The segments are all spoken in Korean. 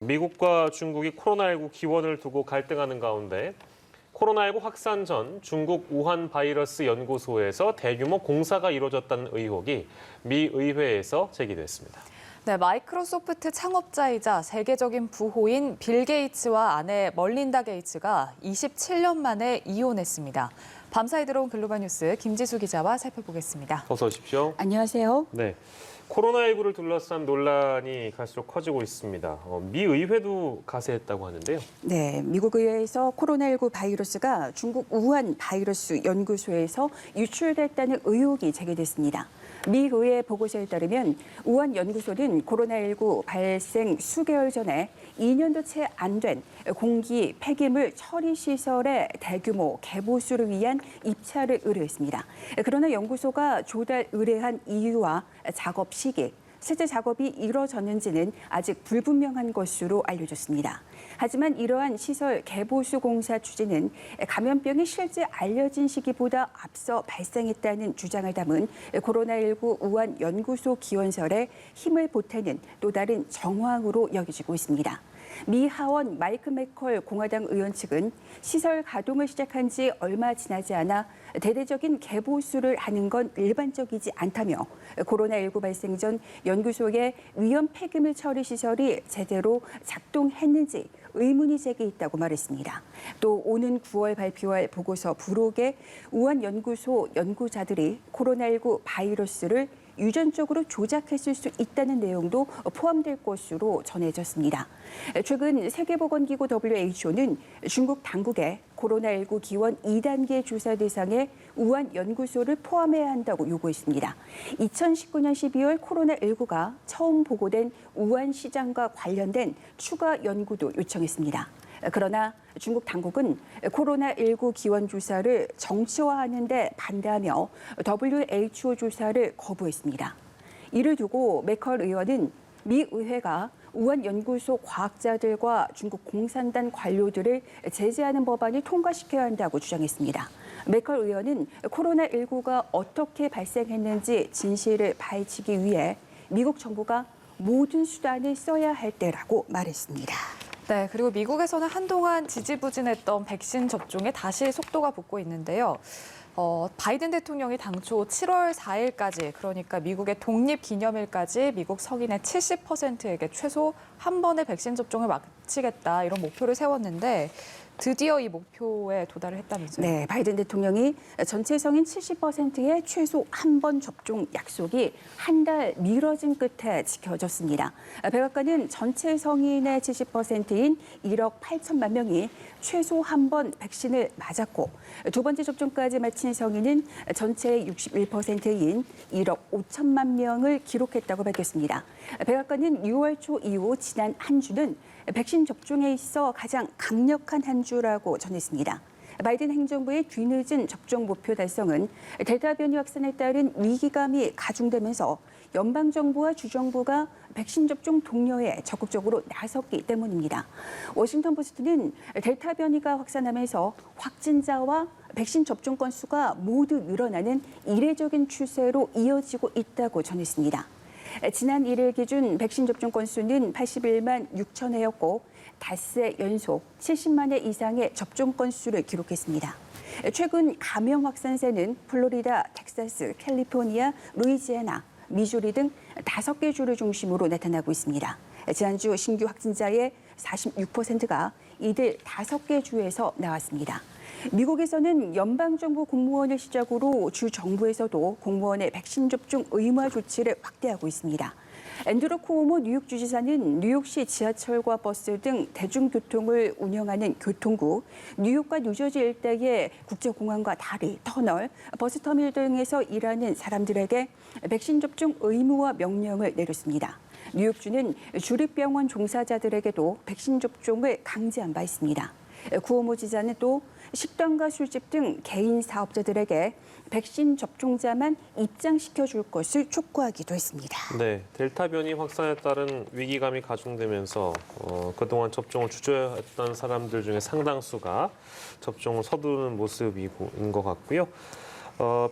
미국과 중국이 코로나19 기원을 두고 갈등하는 가운데 코로나19 확산 전 중국 우한 바이러스 연구소에서 대규모 공사가 이루어졌다는 의혹이 미 의회에서 제기됐습니다. 네, 마이크로소프트 창업자이자 세계적인 부호인 빌 게이츠와 아내 멀린다 게이츠가 27년 만에 이혼했습니다. 밤사이 들어온 글로벌 뉴스 김지수 기자와 살펴보겠습니다. 어서 오십시오. 안녕하세요. 네, 코로나19를 둘러싼 논란이 갈수록 커지고 있습니다. 미 의회도 가세했다고 하는데요. 네, 미국 의회에서 코로나19 바이러스가 중국 우한 바이러스 연구소에서 유출됐다는 의혹이 제기됐습니다. 미 의회 보고서에 따르면 우한 연구소는 코로나19 발생 수개월 전에 2년도 채 안 된 공기 폐기물 처리 시설의 대규모 개보수를 위한 입찰을 의뢰했습니다. 그러나 연구소가 조달 의뢰한 이유와 작업 시기, 실제 작업이 이뤄졌는지는 아직 불분명한 것으로 알려졌습니다. 하지만 이러한 시설 개보수 공사 추진은 감염병이 실제 알려진 시기보다 앞서 발생했다는 주장을 담은 코로나19 우한 연구소 기원설에 힘을 보태는 또 다른 정황으로 여겨지고 있습니다. 미 하원 마이크 맥컬 공화당 의원 측은 시설 가동을 시작한 지 얼마 지나지 않아 대대적인 개보수를 하는 건 일반적이지 않다며 코로나19 발생 전 연구소의 위험 폐기물 처리 시설이 제대로 작동했는지 의문이 제기했다고 말했습니다. 또 오는 9월 발표할 보고서 부록에 우한 연구소 연구자들이 코로나19 바이러스를 유전적으로 조작했을 수 있다는 내용도 포함될 것으로 전해졌습니다. 최근 세계보건기구 WHO는 중국 당국에 코로나19 기원 2단계 조사 대상에 우한 연구소를 포함해야 한다고 요구했습니다. 2019년 12월 코로나19가 처음 보고된 우한 시장과 관련된 추가 연구도 요청했습니다. 그러나 중국 당국은 코로나19 기원 조사를 정치화하는 데 반대하며 WHO 조사를 거부했습니다. 이를 두고 맥컬 의원은 미 의회가 우한 연구소 과학자들과 중국 공산당 관료들을 제재하는 법안을 통과시켜야 한다고 주장했습니다. 맥컬 의원은 코로나19가 어떻게 발생했는지 진실을 밝히기 위해 미국 정부가 모든 수단을 써야 할 때라고 말했습니다. 네, 그리고 미국에서는 한동안 지지부진했던 백신 접종에 다시 속도가 붙고 있는데요. 바이든 대통령이 당초 7월 4일까지, 그러니까 미국의 독립기념일까지 미국 성인의 70%에게 최소 한 번의 백신 접종을 마치겠다, 이런 목표를 세웠는데 드디어 이 목표에 도달을 했다면서요? 네, 바이든 대통령이 전체 성인 70%의 최소 한 번 접종 약속이 한 달 미뤄진 끝에 지켜졌습니다. 백악관은 전체 성인의 70%인 1억 8천만 명이 최소 한 번 백신을 맞았고 두 번째 접종까지 마친 성인은 전체의 61%인 1억 5천만 명을 기록했다고 밝혔습니다. 백악관은 6월 초 이후 지난 한 주는 백신 접종에 있어 가장 강력한 한 주라고 전했습니다. 바이든 행정부의 뒤늦은 접종 목표 달성은 델타 변이 확산에 따른 위기감이 가중되면서 연방정부와 주정부가 백신 접종 독려에 적극적으로 나섰기 때문입니다. 워싱턴 포스트는 델타 변이가 확산하면서 확진자와 백신 접종 건수가 모두 늘어나는 이례적인 추세로 이어지고 있다고 전했습니다. 지난 1일 기준 백신 접종 건수는 81만 6천 회였고 닷새 연속 70만 회 이상의 접종 건수를 기록했습니다. 최근 감염 확산세는 플로리다, 텍사스, 캘리포니아, 루이지애나, 미주리 등 5개 주를 중심으로 나타나고 있습니다. 지난주 신규 확진자의 46%가 이들 5개 주에서 나왔습니다. 미국에서는 연방정부 공무원을 시작으로 주 정부에서도 공무원의 백신 접종 의무화 조치를 확대하고 있습니다. 앤드루 쿠오모 뉴욕 주지사는 뉴욕시 지하철과 버스 등 대중교통을 운영하는 교통국, 뉴욕과 뉴저지 일대의 국제공항과 다리, 터널, 버스터미널 등에서 일하는 사람들에게 백신 접종 의무화 명령을 내렸습니다. 뉴욕주는 주립병원 종사자들에게도 백신 접종을 강제한 바 있습니다. 구오모 지사는 또 식당과 술집 등 개인 사업자들에게 백신 접종자만 입장시켜 줄 것을 촉구하기도 했습니다. 네, 델타 변이 확산에 따른 위기감이 가중되면서 그동안 접종을 주저했던 사람들 중에 상당수가 접종을 서두르는 모습인 것 같고요.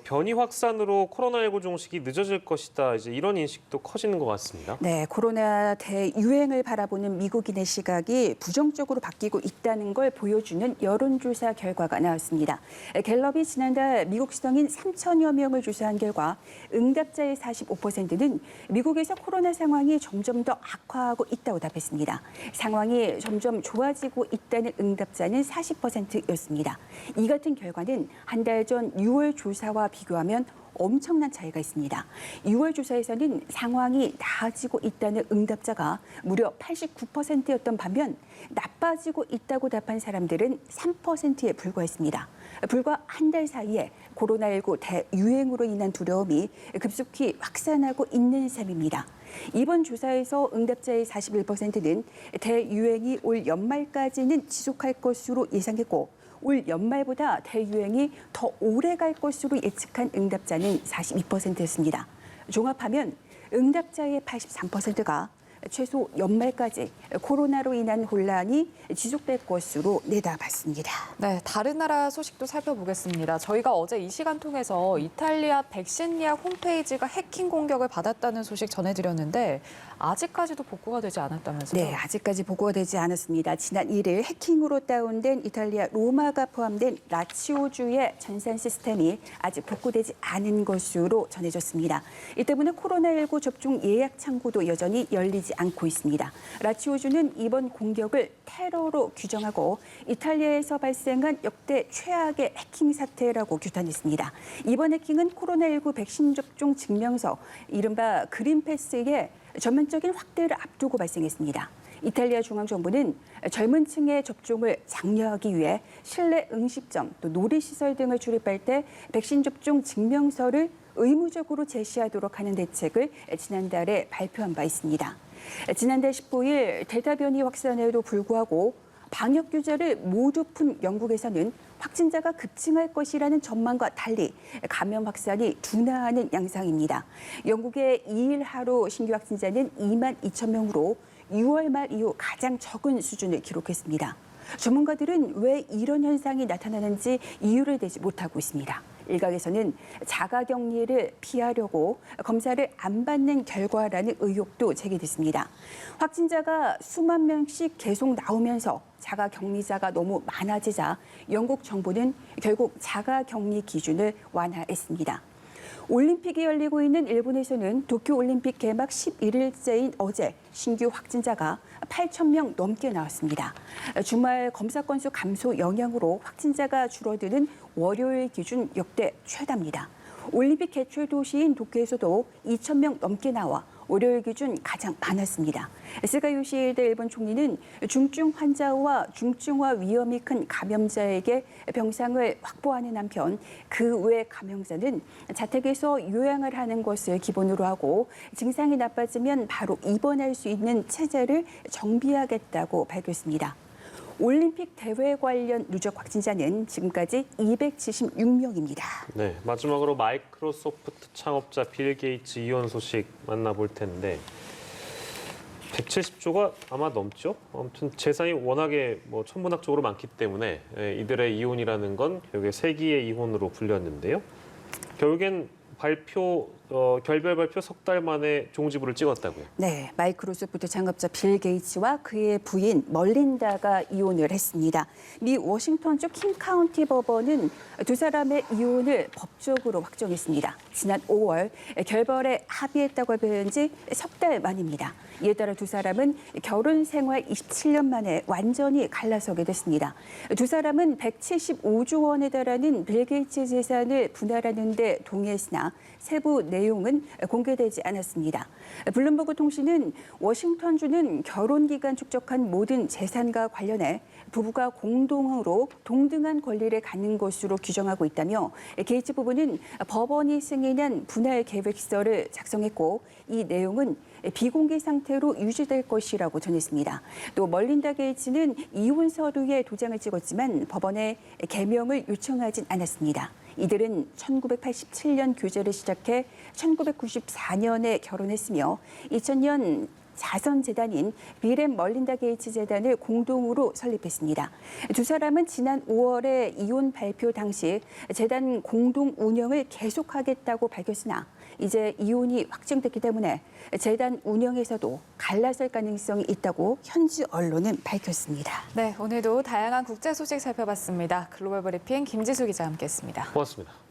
변이 확산으로 코로나19 종식이 늦어질 것이다. 이제 이런 인식도 커지는 것 같습니다. 네, 코로나 대유행을 바라보는 미국인의 시각이 부정적으로 바뀌고 있다는 걸 보여주는 여론조사 결과가 나왔습니다. 갤럽이 지난달 미국 시성인 3천여 명을 조사한 결과 응답자의 45%는 미국에서 코로나 상황이 점점 더 악화하고 있다고 답했습니다. 상황이 점점 좋아지고 있다는 응답자는 40%였습니다. 이 같은 결과는 한 달 전 6월 조사와 비교하면 엄청난 차이가 있습니다. 6월 조사에서는 상황이 나아지고 있다는 응답자가 무려 89%였던 반면 나빠지고 있다고 답한 사람들은 3%에 불과했습니다. 불과 한 달 사이에 코로나19 대유행으로 인한 두려움이 급속히 확산하고 있는 셈입니다. 이번 조사에서 응답자의 41%는 대유행이 올 연말까지는 지속할 것으로 예상했고 올 연말보다 대유행이 더 오래 갈 것으로 예측한 응답자는 42%였습니다. 종합하면 응답자의 83%가 최소 연말까지 코로나로 인한 혼란이 지속될 것으로 내다봤습니다. 네, 다른 나라 소식도 살펴보겠습니다. 저희가 어제 이 시간 통해서 이탈리아 백신약 홈페이지가 해킹 공격을 받았다는 소식 전해드렸는데 아직까지도 복구가 되지 않았다면서요? 네, 아직까지 보고가 되지 않았습니다. 지난 1일 해킹으로 다운된 이탈리아 로마가 포함된 라치오주의 전산 시스템이 아직 복구되지 않은 것으로 전해졌습니다. 이 때문에 코로나19 접종 예약 창구도 여전히 열리지 않고 있습니다. 라치오주는 이번 공격을 테러로 규정하고 이탈리아에서 발생한 역대 최악의 해킹 사태라고 규탄했습니다. 이번 해킹은 코로나19 백신 접종 증명서, 이른바 그린패스의 전면적인 확대를 앞두고 발생했습니다. 이탈리아 중앙정부는 젊은 층의 접종을 장려하기 위해 실내 응시점, 또 놀이시설 등을 출입할 때 백신 접종 증명서를 의무적으로 제시하도록 하는 대책을 지난달에 발표한 바 있습니다. 지난달 15일 델타 변이 확산에도 불구하고 방역 규제를 모두 푼 영국에서는 확진자가 급증할 것이라는 전망과 달리 감염 확산이 둔화하는 양상입니다. 영국의 2일 하루 신규 확진자는 2만 2천 명으로 6월 말 이후 가장 적은 수준을 기록했습니다. 전문가들은 왜 이런 현상이 나타나는지 이유를 대지 못하고 있습니다. 일각에서는 자가격리를 피하려고 검사를 안 받는 결과라는 의혹도 제기됐습니다. 확진자가 수만 명씩 계속 나오면서 자가격리자가 너무 많아지자 영국 정부는 결국 자가격리 기준을 완화했습니다. 올림픽이 열리고 있는 일본에서는 도쿄올림픽 개막 11일째인 어제 신규 확진자가 8천 명 넘게 나왔습니다. 주말 검사 건수 감소 영향으로 확진자가 줄어드는 월요일 기준 역대 최다입니다. 올림픽 개최 도시인 도쿄에서도 2천 명 넘게 나와 월요일 기준 가장 많았습니다. 스가 요시히데 일본 총리는 중증 환자와 중증화 위험이 큰 감염자에게 병상을 확보하는 한편 그 외 감염자는 자택에서 요양을 하는 것을 기본으로 하고 증상이 나빠지면 바로 입원할 수 있는 체제를 정비하겠다고 밝혔습니다. 올림픽 대회 관련 누적 확진자는 지금까지 276명입니다. 네, 마지막으로 마이크로소프트 창업자 빌 게이츠 이혼 소식 만나볼 텐데 170조가 아마 넘죠. 아무튼 재산이 워낙에 천문학적으로 많기 때문에 이들의 이혼이라는 건 결국에 세기의 이혼으로 불렸는데요. 결국엔 결별 발표 석 달 만에 종지부를 찍었다고요. 네, 마이크로소프트 창업자 빌 게이츠와 그의 부인 멀린다가 이혼을 했습니다. 미 워싱턴주 킹 카운티 법원은 두 사람의 이혼을 법적으로 확정했습니다. 지난 5월 결별에 합의했다고 발표한 지 석 달 만입니다. 이에 따라 두 사람은 결혼 생활 27년 만에 완전히 갈라서게 됐습니다. 두 사람은 175조 원에 달하는 빌 게이츠 재산을 분할하는 데 동의했으나 세부 내용은 공개되지 않았습니다. 블룸버그 통신은 워싱턴주는 결혼 기간 축적한 모든 재산과 관련해 부부가 공동으로 동등한 권리를 갖는 것으로 규정하고 있다며 게이츠 부부는 법원이 승인한 분할 계획서를 작성했고 이 내용은 비공개 상태로 유지될 것이라고 전했습니다. 또 멀린다 게이츠는 이혼 서류에 도장을 찍었지만 법원에 개명을 요청하진 않았습니다. 이들은 1987년 교제를 시작해 1994년에 결혼했으며 2000년 자선재단인 빌 앤 멀린다 게이츠 재단을 공동으로 설립했습니다. 두 사람은 지난 5월에 이혼 발표 당시 재단 공동 운영을 계속하겠다고 밝혔으나 이제 이혼이 확정됐기 때문에 재단 운영에서도 갈라설 가능성이 있다고 현지 언론은 밝혔습니다. 네, 오늘도 다양한 국제 소식 살펴봤습니다. 글로벌 브리핑 김지수 기자 함께했습니다. 고맙습니다.